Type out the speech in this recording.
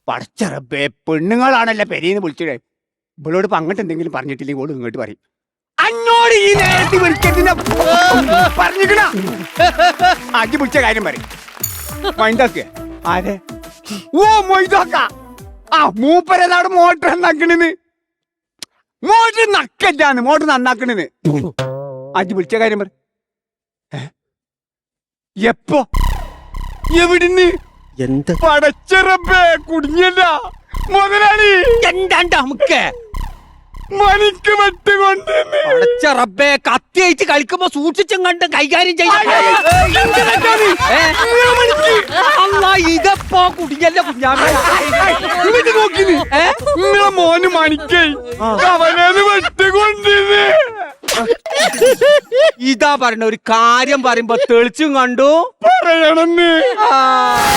പടച്ചറബേ, പെണ്ണുങ്ങളാണല്ലേ പെരീന്ന് വിളിച്ചിടേ. ഇവളോട് ഇപ്പൊ അങ്ങോട്ട് എന്തെങ്കിലും പറഞ്ഞിട്ടില്ലെങ്കിൽ ഓള് ഇങ്ങോട്ട് പറയും. അന്നോട് ഈ നേരത്തെ വിളിക്കുന്ന പറഞ്ഞിക്കണ അജി വിളിച്ച കാര്യം പറയും. മൈന്താക്ക് ആരെ? ഓ മൊയ്താക്ക. ആ മൂപ്പരനാട് മോട്ടർ നക്കണെന്ന്. മോട്ടർ നക്കല്ലാന്ന്, മോട്ടർ നന്നാക്കണെന്ന്. അജി വിളിച്ച കാര്യം പറ. എപ്പോ? എവിടുന്ന്? എന്താ പടച്ചറബേ, കുടുങ്ങിയല്ല മുതലാളി. എന്താണ്ട് നമുക്ക് മണിക്ക് വെട്ടുകൊണ്ട് റബ്ബേ, കത്തി അയച്ച് കളിക്കുമ്പോ സൂക്ഷിച്ചും കണ്ട് കൈകാര്യം ചെയ്യാം. ഇതപ്പോ കുടിയല്ല കുഞ്ഞാമേ. നോക്കി നിങ്ങളെ മോന് മണിക്കേ അവനത് വെട്ടുകൊണ്ടിരുന്ന്. ഇതാ പറഞ്ഞ ഒരു കാര്യം പറയുമ്പോ തെളിച്ചും കണ്ടു പറയണെന്ന്.